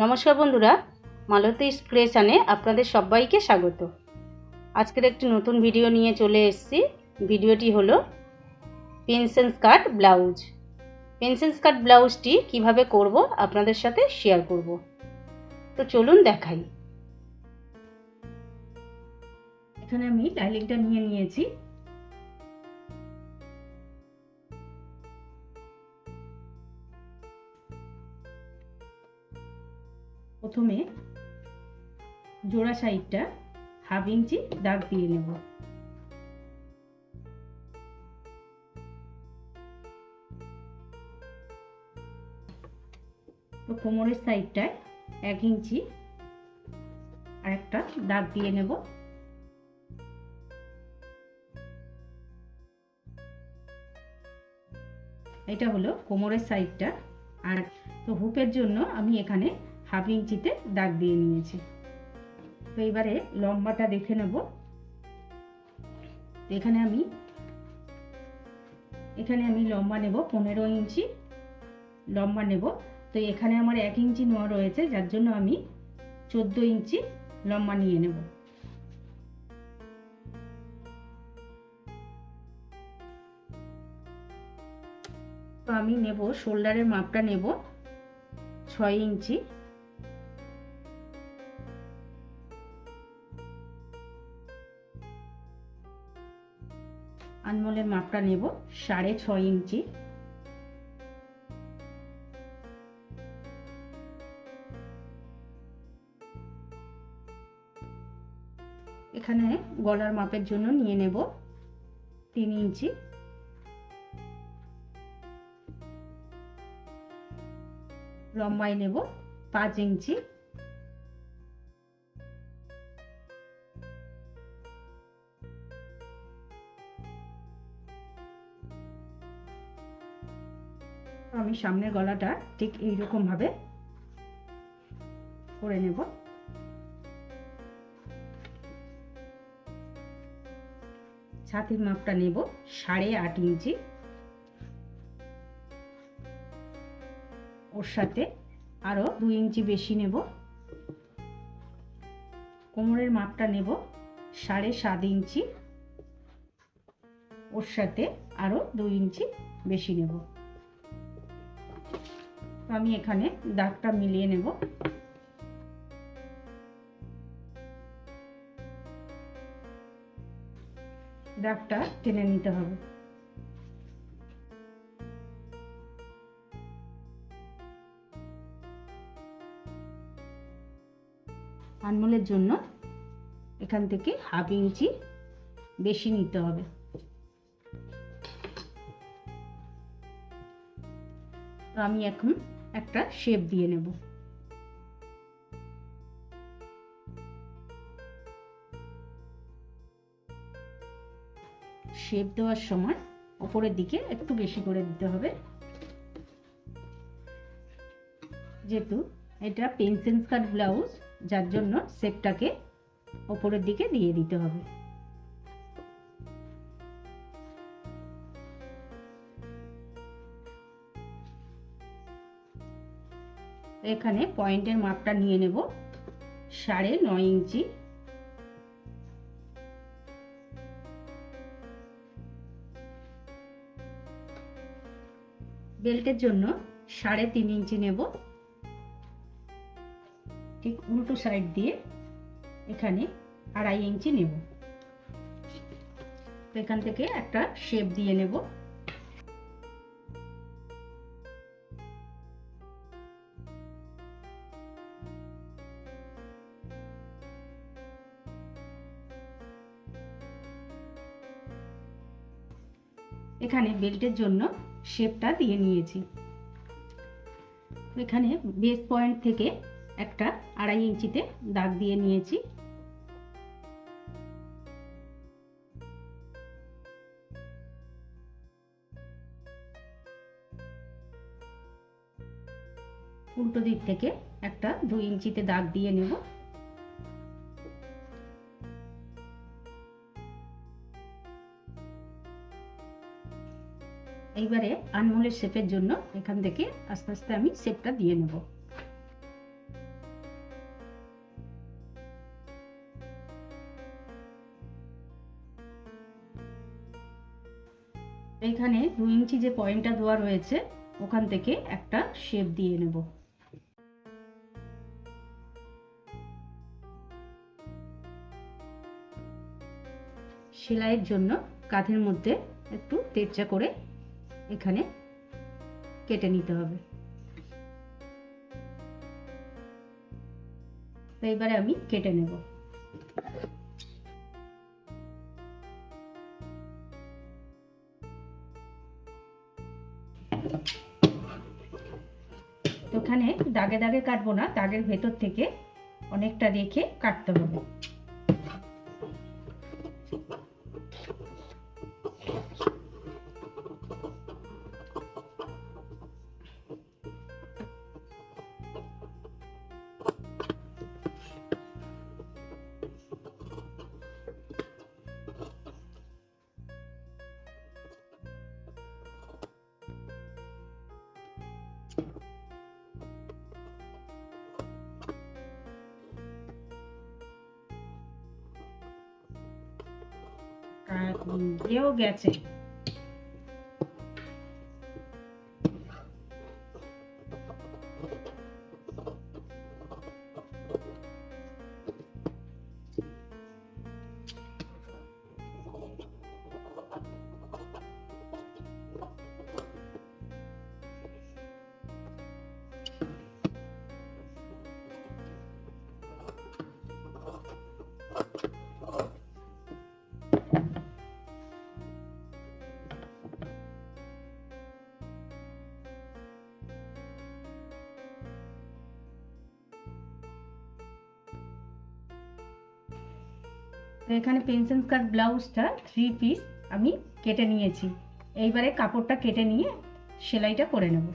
নমস্কার বন্ধুরা, মালতী ক্রিয়েশনে আপনাদের সবাইকে স্বাগত। আজকের একটি নতুন ভিডিও নিয়ে চলে এসেছি। ভিডিওটি হলো pencil skirt blouse. Pencil skirt ব্লাউজটি কিভাবে করব আপনাদের সাথে শেয়ার করব। তো চলুন দেখাই। এখানে আমি লাইনিংটা নিয়ে নিয়েছি। প্রথমে জোড়া সাইডটা হাফ ইঞ্চি দাগ দিয়ে নেব। তো কোমরের সাইডটায় 1 ইঞ্চি আর একটা দাগ দিয়ে নেব। এটা হলো কোমরের সাইডটা। আর তো হুপের জন্য আমি এখানে হাফ ইঞ্চিতে দাগ দিয়ে নিয়েছি। তো এবারে লম্বাটা দেখে নেব। এখানে আমি লম্বা নেব 15 ইঞ্চি লম্বা নেব। তো এখানে আমার 1 ইঞ্চি নেওয়া রয়েছে, যার জন্য আমি 14 ইঞ্চি লম্বা নিয়ে নেব। তো আমি নেব শোল্ডারের মাপটা নেব 6 ইঞ্চি। আনমোলের মাপটা নেব 6.5 ইঞ্চি। এখানে গলার মাপের জন্য নিয়ে নেব 3 ইঞ্চি। লম্বায় নেব 5 ইঞ্চি। আমি সামনের গলাটা ঠিক এইরকম ভাবে করে নেব। ছাতির মাপটা নেব 8.5 ইঞ্চি। ওর সাথে আরো 2 ইঞ্চি বেশি নেব। কোমরের মাপটা নেব 7.5 ইঞ্চি। ওর সাথে আরো 2 ইঞ্চি বেশি নেব। আমি এখানে দাগটা মিলিয়ে নেব। দাগটা টেনে নিতে হবে। আনমোলের জন্য এখান থেকে হাফ ইঞ্চি বেশি নিতে হবে। তো আমি এখন একটা শেপ দিয়ে নেব। শেপ দেওয়ার সময় উপরের দিকে একটু বেশি করে দিতে হবে, যেহেতু এটা পেন্সিল স্কার্ট ব্লাউজ, যার জন্য শেপটাকে উপরের দিকে দিয়ে দিতে হবে। এখানে পয়েন্টের মাপটা নিয়ে নেব 9.5 ইঞ্চি। বেল্টের জন্য 3.5 ইঞ্চি নেব। ঠিক উল্টো সাইড দিয়ে এখানে 2.5 ইঞ্চি নেব। এখান থেকে একটা শেপ দিয়ে নেব। এখানে বেল্টের জন্য শেপটা দিয়ে নিয়েছি। এখানে বেস পয়েন্ট থেকে একটা 2.5 ইঞ্চিতে দাগ দিয়ে নিয়েছি। উল্টো দিক থেকে একটা 2 ইঞ্চিতে দাগ দিয়ে নেব। এইবারে আনমোলের শেপের জন্য এখান থেকে আস্তে আস্তে আমি শেপটা দিয়ে নেব। এইখানে 2 ইঞ্চি যে পয়েন্টটা দেওয়া রয়েছে ওখান থেকে একটা শেপ দিয়ে নেব। সেলাইয়ের জন্য কাঁধের মধ্যে একটু তেরচা করে এখানে কেটে নিতে হবে। তো এবারে আমি কেটে নেব। তো এখানে দাগে দাগে কাটবো না, দাগের ভেতর থেকে অনেকটা রেখে কাটতে হবে। এও গেছে। তো এখানে পেন্সিল কাট ব্লাউজটা 3 পিস আমি কেটে নিয়েছি। এইবারে কাপড়টা কেটে নিয়ে সেলাইটা করে নেব।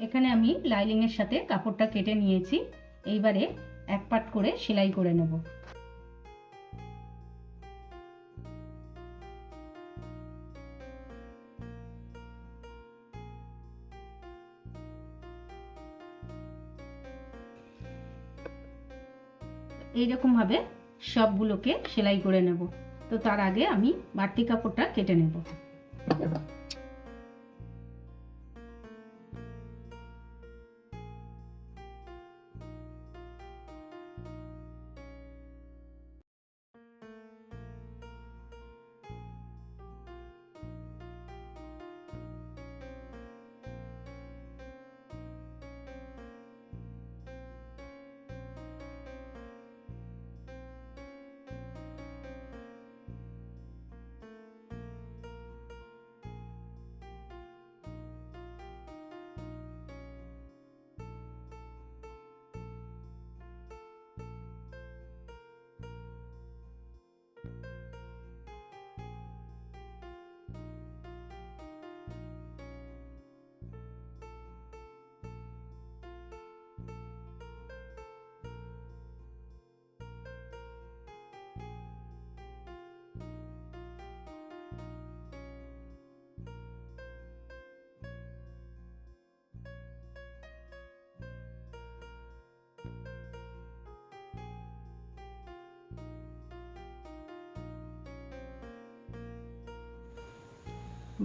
এখানে আমি লাইনিংয়ের সাথে কাপড়টা কেটে নিয়েছি। এইবারে এক পাট করে সেলাই করে নেব। এইরকম ভাবে সবগুলোকে সেলাই করে নেব। তো তার আগে আমি বাড়তি কাপড়টা কেটে নেব।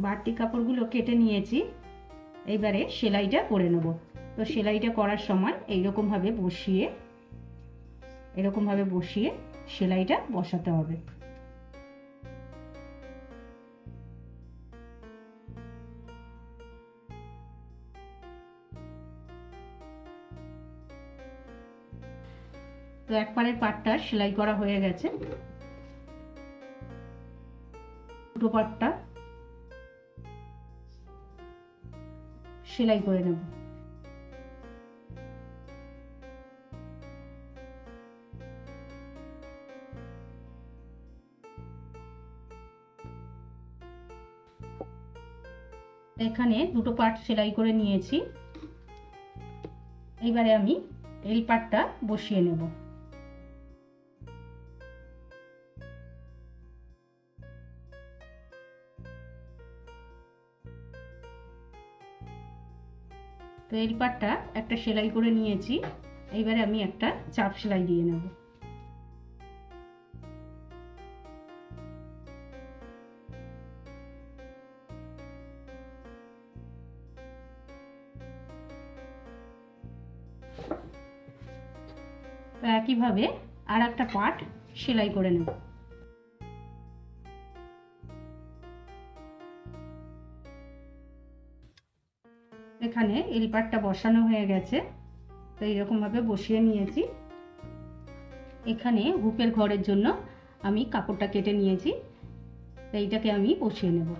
বাড়তি কাপড়গুলো কেটে নিয়েছি। এইবারে সেলাইটা করে নেব। তো সেলাইটা করার সময় এইরকম ভাবে বসিয়ে সেলাইটা বসাতে হবে। তো এক পাড়ের পাটটা সেলাই করা হয়ে গেছে। দুটো পাটটা সেলাই করে নেব। এখানে দুটো পাট সেলাই করে নিয়েছি। এইবারে আমি এই পাটটা বসিয়ে নেব। তো এই পাটটা একটা সেলাই করে নিয়েছি, এইবারে আমি একটা চাপ সেলাই দিয়ে নেব। তো একইভাবে আর একটা পাট সেলাই করে নেব। এখানে এল পাটটা বসানো হয়ে গেছে, তো এইরকমভাবে বসিয়ে নিয়েছি। এখানে হুকের ঘরের জন্য আমি কাপড়টা কেটে নিয়েছি, তো এইটাকে আমি বসিয়ে নেব।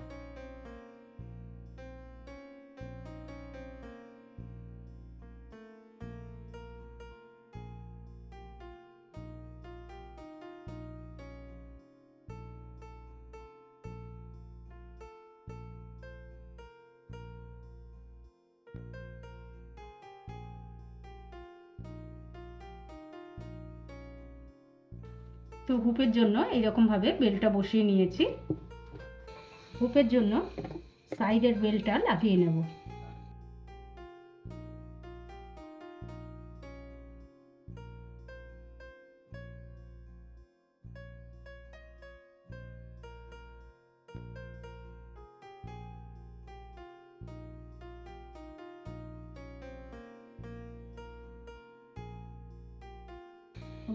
তো হুপের জন্য এইরকমভাবে বেলটা বসিয়ে নিয়েছি। হুপের জন্য সাইডের বেলটা লাগিয়ে নেব।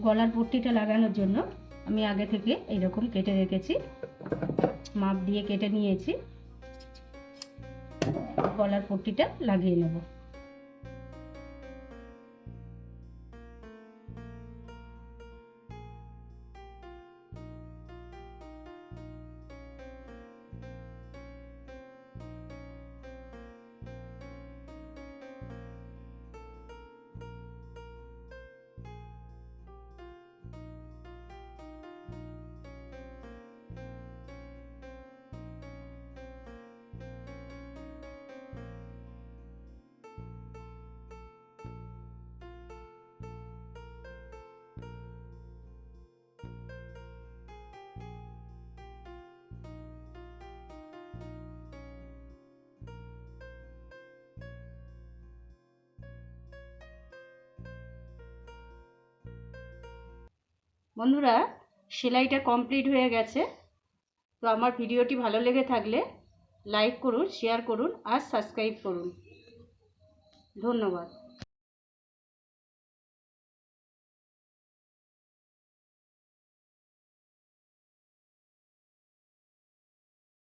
গলার পট্টিটা লাগানোর জন্য আমি আগে থেকে এইরকম কেটে রেখেছি, মাপ দিয়ে কেটে নিয়েছি। গলার পট্টিটা লাগিয়ে নেব। বন্ধুরা, সেলাইটা কমপ্লিট হয়ে গেছে। তো আমার ভিডিওটি ভালো লেগে থাকলে লাইক করুন, শেয়ার করুন আর সাবস্ক্রাইব করুন। ধন্যবাদ।